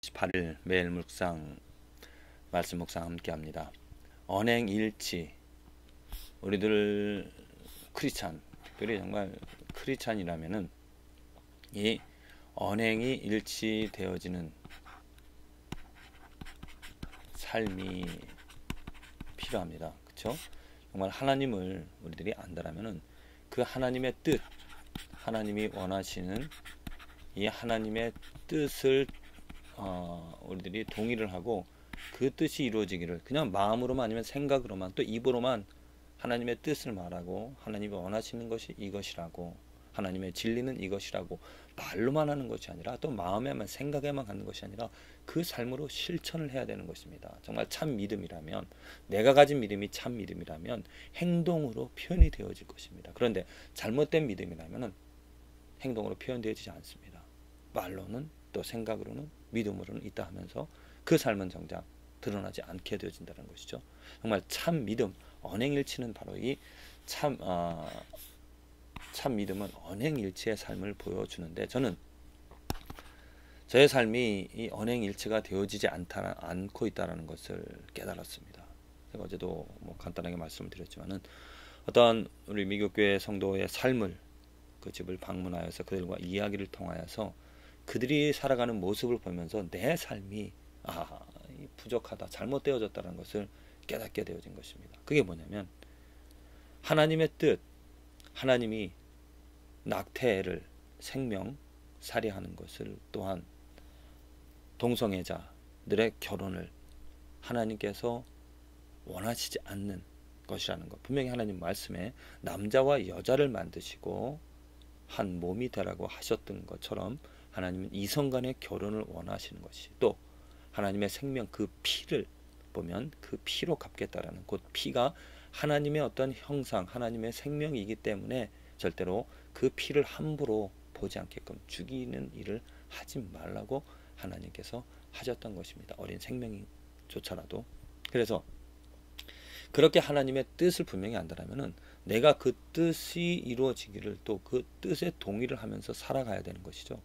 28일 매일 묵상 말씀 묵상 함께 합니다. 언행일치. 우리들 크리스찬, 특별히 정말 크리스찬이라면은 이 언행이 일치되어지는 삶이 필요합니다. 그렇죠? 정말 하나님을 우리들이 안다라면은 그 하나님의 뜻, 하나님이 원하시는 이 하나님의 뜻을 우리들이 동의를 하고 그 뜻이 이루어지기를 그냥 마음으로만 아니면 생각으로만 또 입으로만 하나님의 뜻을 말하고 하나님이 원하시는 것이 이것이라고 하나님의 진리는 이것이라고 말로만 하는 것이 아니라 또 마음에만 생각에만 갖는 것이 아니라 그 삶으로 실천을 해야 되는 것입니다. 정말 참 믿음이라면 내가 가진 믿음이 참 믿음이라면 행동으로 표현이 되어질 것입니다. 그런데 잘못된 믿음이라면 행동으로 표현되어지지 않습니다. 말로는 또 생각으로는 믿음으로는 있다 하면서 그 삶은 정작 드러나지 않게 되어진다는 것이죠. 정말 참 믿음, 언행일치는 바로 이 참 믿음은 언행일치의 삶을 보여주는데 저는 저의 삶이 이 언행일치가 되어지지 않고 있다는 것을 깨달았습니다. 제가 어제도 간단하게 말씀을 드렸지만은 어떤 우리 미국교회 성도의 삶을 그 집을 방문하여서 그들과 이야기를 통하여서 그들이 살아가는 모습을 보면서 내 삶이 부족하다, 잘못되어졌다는 것을 깨닫게 되어진 것입니다. 그게 뭐냐면 하나님의 뜻, 하나님이 낙태를 생명 살해하는 것을 또한 동성애자들의 결혼을 하나님께서 원하시지 않는 것이라는 것. 분명히 하나님 말씀에 남자와 여자를 만드시고 한 몸이 되라고 하셨던 것처럼 하나님은 이성 간의 결혼을 원하시는 것이 또 하나님의 생명 그 피를 보면 그 피로 갚겠다라는 곧 피가 하나님의 어떤 형상 하나님의 생명이기 때문에 절대로 그 피를 함부로 보지 않게끔 죽이는 일을 하지 말라고 하나님께서 하셨던 것입니다. 어린 생명조차라도. 그래서 그렇게 하나님의 뜻을 분명히 안다라면은 내가 그 뜻이 이루어지기를 또 그 뜻에 동의를 하면서 살아가야 되는 것이죠.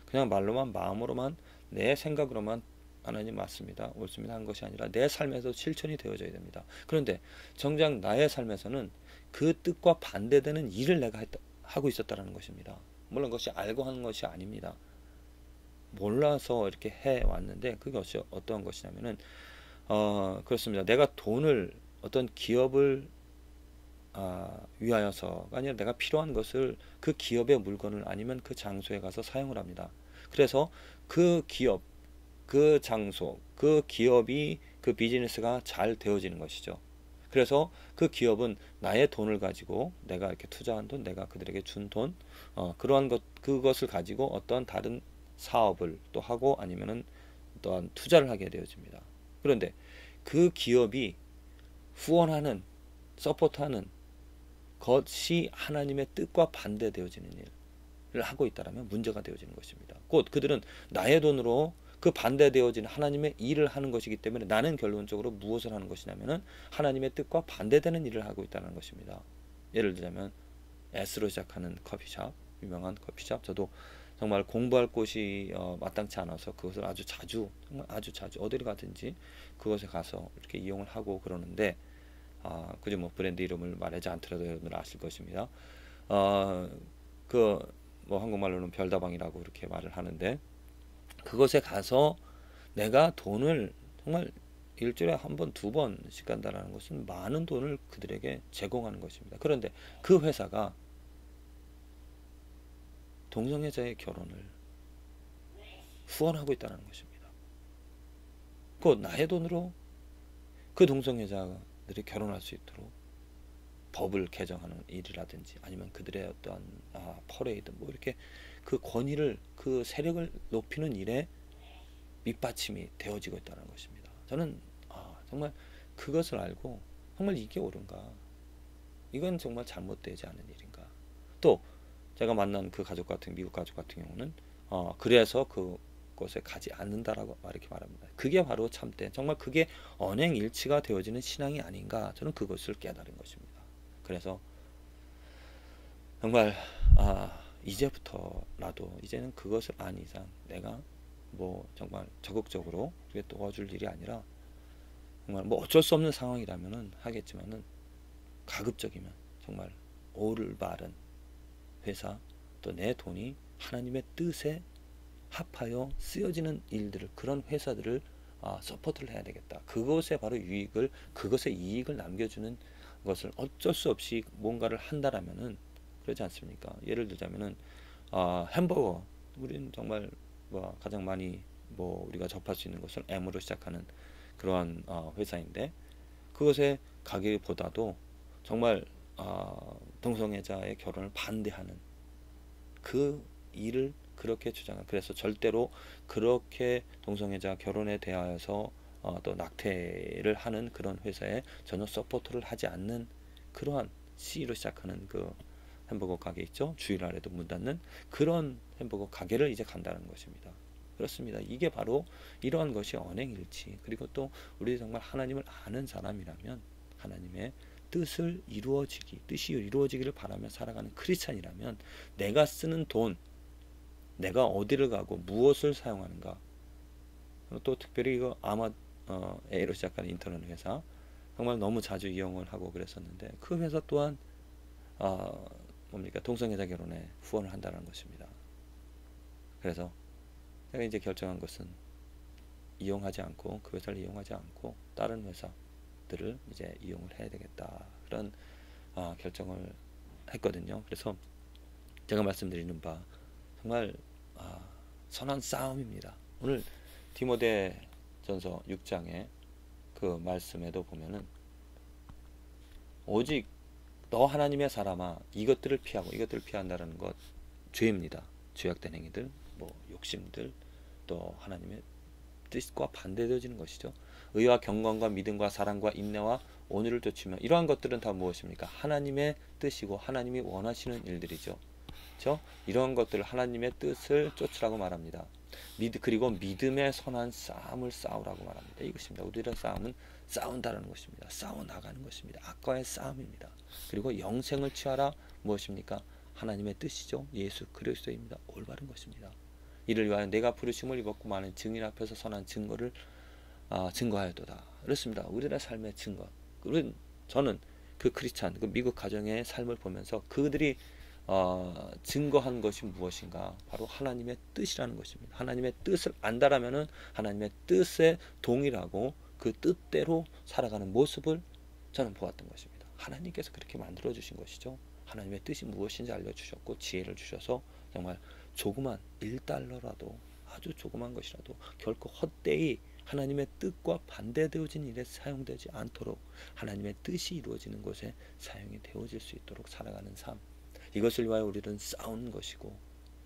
그냥 말로만 마음으로만 내 생각으로만 하나님 맞습니다, 옳습니다 한 것이 아니라 내 삶에서 실천이 되어져야 됩니다. 그런데 정작 나의 삶에서는 그 뜻과 반대되는 일을 내가 하고 있었다는 것입니다. 물론 그것이 알고 하는 것이 아닙니다. 몰라서 이렇게 해왔는데 그게 어떤 것이냐면은 그렇습니다. 내가 돈을 어떤 기업을 위하여서가 아니라 내가 필요한 것을 그 기업의 물건을 아니면 그 장소에 가서 사용을 합니다. 그래서 그 기업, 그 장소, 그 기업이 그 비즈니스가 잘 되어지는 것이죠. 그래서 그 기업은 나의 돈을 가지고 내가 이렇게 투자한 돈, 내가 그들에게 준 돈, 그러한 그것을 가지고 어떤 다른 사업을 또 하고 아니면은 또한 투자를 하게 되어집니다. 그런데 그 기업이 후원하는, 서포트하는 것이 하나님의 뜻과 반대되어지는 일을 하고 있다면 문제가 되어지는 것입니다. 곧 그들은 나의 돈으로 그 반대되어진 하나님의 일을 하는 것이기 때문에 나는 결론적으로 무엇을 하는 것이냐면은 하나님의 뜻과 반대되는 일을 하고 있다는 것입니다. 예를 들자면 S로 시작하는 커피숍, 유명한 커피숍. 저도 정말 공부할 곳이 마땅치 않아서 그것을 아주 자주, 정말 아주 자주 어디를 가든지 그것에 가서 이렇게 이용을 하고 그러는데 그저 브랜드 이름을 말하지 않더라도 여러분들 아실 것입니다. 한국말로는 별다방이라고 이렇게 말을 하는데 그것에 가서 내가 돈을 정말 일주일에 한 번, 두 번씩 간다는 것은 많은 돈을 그들에게 제공하는 것입니다. 그런데 그 회사가 동성애자의 결혼을 후원하고 있다는 것입니다. 곧 나의 돈으로 그 동성애자들이 결혼할 수 있도록 법을 개정하는 일이라든지 아니면 그들의 어떠한 퍼레이드 이렇게 그 권위를 그 세력을 높이는 일에 밑받침이 되어지고 있다는 것입니다. 저는 정말 그것을 알고 정말 이게 옳은가? 이건 정말 잘못되지 않은 일인가? 또 제가 만난 그 가족 같은 미국 가족 같은 경우는 그래서 그곳에 가지 않는다라고 이렇게 말합니다. 그게 바로 참된 정말 그게 언행일치가 되어지는 신앙이 아닌가? 저는 그것을 깨달은 것입니다. 그래서 정말 이제부터라도 이제는 그것을 안 이상 내가 뭐 정말 적극적으로 이게 도와줄 일이 아니라 정말 뭐 어쩔 수 없는 상황이라면은 하겠지만은 가급적이면 정말 올바른 회사 또 내 돈이 하나님의 뜻에 합하여 쓰여지는 일들을 그런 회사들을 서포트를 해야 되겠다. 그것에 바로 그것에 이익을 남겨주는 것을 어쩔 수 없이 뭔가를 한다라면은 그러지 않습니까? 예를 들자면은 햄버거 우리는 정말 뭐 가장 많이 뭐 우리가 접할 수 있는 것은 M으로 시작하는 그러한 회사인데 그것의 가게보다도 정말 동성애자의 결혼을 반대하는 그 일을 그렇게 주장한 그래서 절대로 그렇게 동성애자 결혼에 대하여서 또 낙태를 하는 그런 회사에 전혀 서포트를 하지 않는 그러한 C로 시작하는 그 햄버거 가게 있죠. 주일날에도 문 닫는 그런 햄버거 가게를 이제 간다는 것입니다. 그렇습니다. 이게 바로 이러한 것이 언행일치. 그리고 또 우리 정말 하나님을 아는 사람이라면 하나님의 뜻이 이루어지기를 바라며 살아가는 크리스찬이라면 내가 쓰는 돈, 내가 어디를 가고 무엇을 사용하는가. 또 특별히 이거 A로 시작하는 인터넷 회사 정말 너무 자주 이용을 하고 그랬었는데 그 회사 또한 뭡니까 동성애자 결혼에 후원을 한다는 것입니다. 그래서 제가 이제 결정한 것은 이용하지 않고 그 회사를 이용하지 않고 다른 회사들을 이제 이용을 해야 되겠다 그런 결정을 했거든요. 그래서 제가 말씀드리는 바 정말 선한 싸움입니다. 오늘 디모데전서 6장의 그 말씀에도 보면은 오직 너 하나님의 사람아 이것들을 피하고 이것들을 피한다라는 것 죄입니다. 죄악된 행위들, 뭐 욕심들, 또 하나님의 뜻과 반대되어지는 것이죠. 의와 경건과 믿음과 사랑과 인내와 온유를 쫓으며 이러한 것들은 다 무엇입니까? 하나님의 뜻이고 하나님이 원하시는 일들이죠. 그렇죠? 이러한 것들을 하나님의 뜻을 쫓으라고 말합니다. 그리고 믿음의 선한 싸움을 싸우라고 말합니다. 이것입니다. 우리의 싸움은 싸운다는 것입니다. 싸워 나가는 것입니다. 악과의 싸움입니다. 그리고 영생을 취하라 무엇입니까? 하나님의 뜻이죠. 예수 그리스도입니다. 올바른 것입니다. 이를 위하여 내가 부르심을 입었고 많은 증인 앞에서 선한 증거를 증거하였도다. 그렇습니다. 우리의 삶의 증거. 저는 그 크리스찬, 그 미국 가정의 삶을 보면서 그들이 증거한 것이 무엇인가? 바로 하나님의 뜻이라는 것입니다. 하나님의 뜻을 안다라면은 하나님의 뜻에 동일하고 그 뜻대로 살아가는 모습을 저는 보았던 것입니다. 하나님께서 그렇게 만들어 주신 것이죠. 하나님의 뜻이 무엇인지 알려주셨고 지혜를 주셔서 정말 조그만 1달러라도 아주 조그만 것이라도 결코 헛되이 하나님의 뜻과 반대되어진 일에 사용되지 않도록 하나님의 뜻이 이루어지는 곳에 사용이 되어질 수 있도록 살아가는 삶, 이것을 위하여 우리는 싸우는 것이고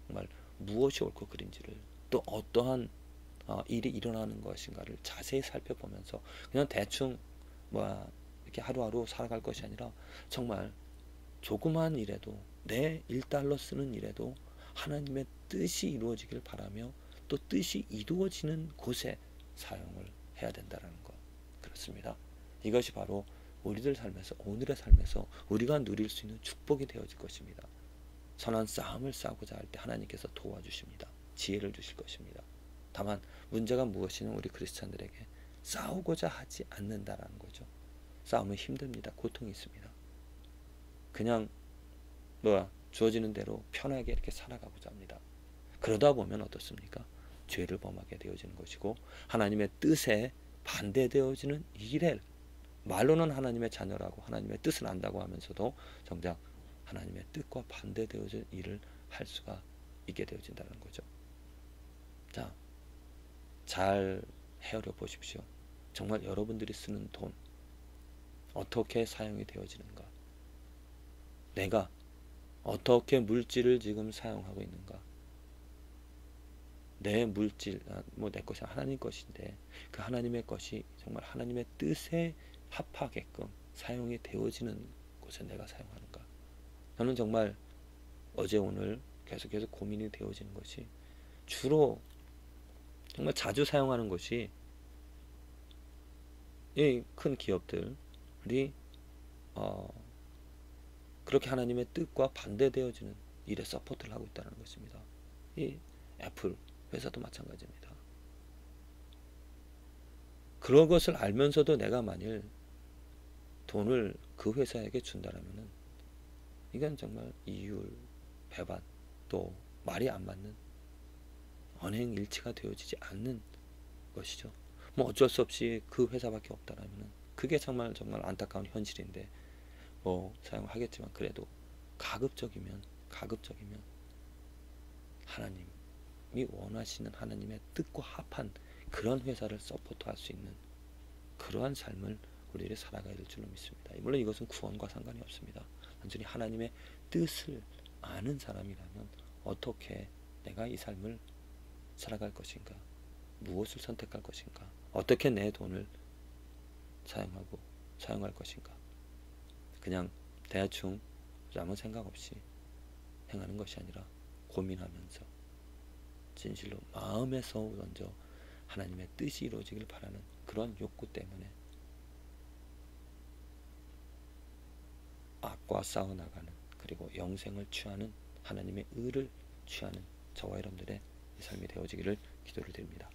정말 무엇이 옳고 그른지를 또 어떠한 일이 일어나는 것인가를 자세히 살펴보면서 그냥 대충 이렇게 하루하루 살아갈 것이 아니라 정말 조그만 일에도 내 1달러 쓰는 일에도 하나님의 뜻이 이루어지길 바라며 또 뜻이 이루어지는 곳에 사용을 해야 된다는 것. 그렇습니다. 이것이 바로 우리들 삶에서 오늘의 삶에서 우리가 누릴 수 있는 축복이 되어질 것입니다. 선한 싸움을 싸우고자 할 때 하나님께서 도와주십니다. 지혜를 주실 것입니다. 다만 문제가 무엇이냐 우리 크리스찬들에게 싸우고자 하지 않는다라는 거죠. 싸움은 힘듭니다. 고통이 있습니다. 그냥 주어지는 대로 편하게 이렇게 살아가고자 합니다. 그러다 보면 어떻습니까? 죄를 범하게 되어지는 것이고 하나님의 뜻에 반대되어지는 일에 말로는 하나님의 자녀라고 하나님의 뜻을 안다고 하면서도 정작 하나님의 뜻과 반대되어질 일을 할 수가 있게 되어진다는 거죠. 자, 잘 헤아려 보십시오. 정말 여러분들이 쓰는 돈 어떻게 사용이 되어지는가? 내가 어떻게 물질을 지금 사용하고 있는가? 내 물질, 내 것이 하나님 것인데 그 하나님의 것이 정말 하나님의 뜻에 합하게끔 사용이 되어지는 곳에 내가 사용하는가? 저는 정말 어제 오늘 계속해서 고민이 되어지는 것이 주로 정말 자주 사용하는 것이 이 큰 기업들이 그렇게 하나님의 뜻과 반대되어지는 일에 서포트를 하고 있다는 것입니다. 이 애플 회사도 마찬가지입니다. 그런 것을 알면서도 내가 만일 돈을 그 회사에게 준다라면은 이건 정말 이율, 배반, 또 말이 안 맞는 언행일치가 되어지지 않는 것이죠. 뭐 어쩔 수 없이 그 회사밖에 없다라면은 그게 정말 정말 안타까운 현실인데 뭐 사용하겠지만 그래도 가급적이면 하나님이 원하시는 하나님의 뜻과 합한 그런 회사를 서포트할 수 있는 그러한 삶을 우리들이 살아가야 될 줄로 믿습니다. 물론 이것은 구원과 상관이 없습니다. 단순히 하나님의 뜻을 아는 사람이라면 어떻게 내가 이 삶을 살아갈 것인가, 무엇을 선택할 것인가, 어떻게 내 돈을 사용할 것인가, 그냥 대충 아무 생각 없이 행하는 것이 아니라 고민하면서 진실로 마음에서 먼저 하나님의 뜻이 이루어지길 바라는 그런 욕구 때문에 악과 싸워나가는, 그리고 영생을 취하는, 하나님의 의를 취하는 저와 여러분들의 삶이 되어지기를 기도를 드립니다.